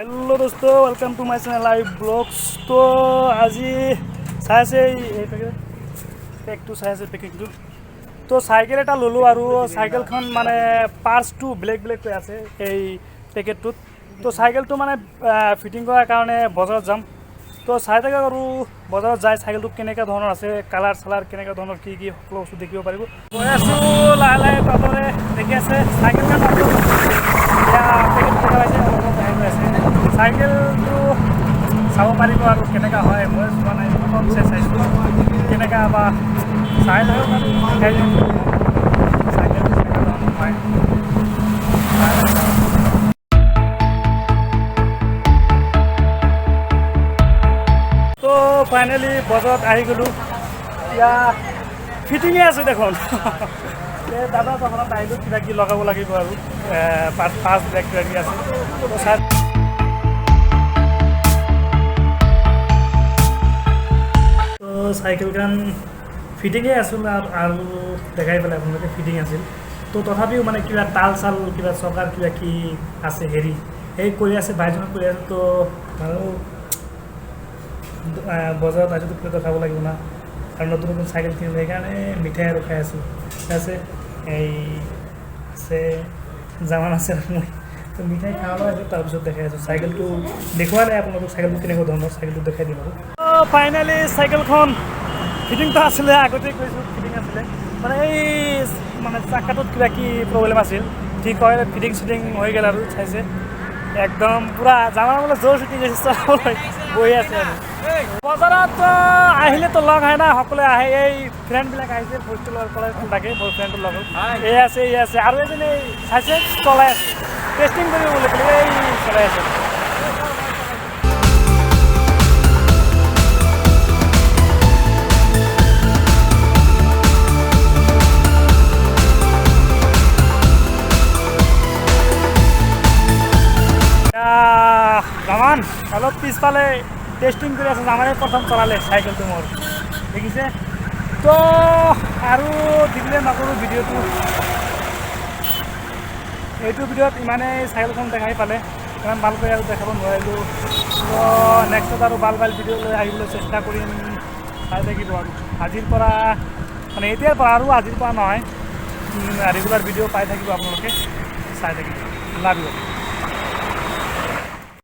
Hello दोस्तों, welcome to my channel live blogs. तो আজি চাইছে এই পেকটো চাইছে পেকিংটো। তো সাইকেল এটা ললো আৰু সাইকেলখন মানে পাৰ্টছটো ব্লেক হৈ আছে এই পেকেটটোত। তো সাইকেলটো মানে ফিটিং কৰাৰ কাৰণে বজাৰত যাম। তো চাই থাকা আৰু বজাৰত যায় চাইকেলটো কেনেকুৱা ধৰণৰ আছে, কালাৰ চালাৰ কেনেকুৱা ধৰণৰ কি কি সকলো বস্তু দেখিব পাৰিব। গৈ আছোঁ লাহে লাহে তলৰে দেখি আছে চাইকেলখন চাইকেলটো চাব পাৰিব আৰু কেনেকুৱা হয়। মই চোৱা নাই, প্ৰথম চাইছোঁ কেনেকুৱা বা চাই লওক আৰু শিকাই দিম চাইকেলটো কেনেকুৱা ধৰণৰ হয়। তো ফাইনেলি বজাৰত আহি গ'লোঁ। এতিয়া ফিটিঙে আছে দেখোন। দাদা দোকানত আহিলোঁ, কিবা কিবি লগাব লাগিব আৰু পাঁচ বেগ কিবা কিবি আছে। তো চাই চাইকেলখন ফিটিঙে আছিল আৰু দেখাই পেলাই আপোনালোকে ফিটিং আছিল। তো তথাপিও মানে কিবা তাল চাল কিবা চকাৰ কিবা কি আছে হেৰি সেই কৰি আছে, বাইজনক কৰি আছে। তো আৰু বজাৰত আজিতো কিবা দেখাব লাগিব না, আৰু নতুন নতুন চাইকেল কিনিম, সেইকাৰণে মিঠাই আৰু খাই আছোঁ। আছে এই আছে জামান আছে মই, তো মিঠাই খাব আছোঁ, তাৰপিছত দেখাই আছোঁ। চাইকেলটো দেখুওৱা নাই আপোনালোকক, চাইকেলটো কেনেকুৱা ধৰণৰ চাইকেলটো দেখাই দিম আৰু। ফাইনেলি চাইকেলখন ফিটিংটো আছিলে, আগতেই কৈছোঁ ফিটিং আছিলে। মানে এই মানে চাকাটোত কিবা কি প্ৰব্লেম আছিল, ঠিক হয় ফিটিং চিটিং হৈ গ'ল আৰু চাইছে একদম পূৰা জামাৰ বোলে জোৰ চুটি গৈছে, বহি আছে আৰু। বজাৰত আহিলেতো লগ হয় না, সকলোৱে আহে। এই ফ্ৰেণ্ডবিলাক আহিছে, হোষ্টেলৰ কলেজখন থাকে, মোৰ ফ্ৰেণ্ডৰ লগত এই আছে আৰু এজন এই চাইছে চলাই আছে, টেষ্টিং কৰিব বুলি ক'লে এই চলাই আছে। জামান অলপ পিছফালে টেষ্টিং কৰি আছে, জামানে প্ৰথম চলালে চাইকেলটো মোৰ দেখিছে। তো আৰু দিলে নকৰোঁ ভিডিঅ'টো, এইটো ভিডিঅ'ত ইমানেই চাইকেলখন দেখাই পালে, ইমান ভালকৈ আৰু দেখাব নোৱাৰিলোঁ। তো নেক্সটত আৰু ভাল ভিডিঅ' লৈ আহিবলৈ চেষ্টা কৰিম। চাই থাকিব আৰু আজিৰ পৰা মানে এতিয়াৰ পৰা আৰু আজিৰ পৰা নহয়, ৰেগুলাৰ ভিডিঅ' পাই থাকিব আপোনালোকে, চাই থাকিব। Love you.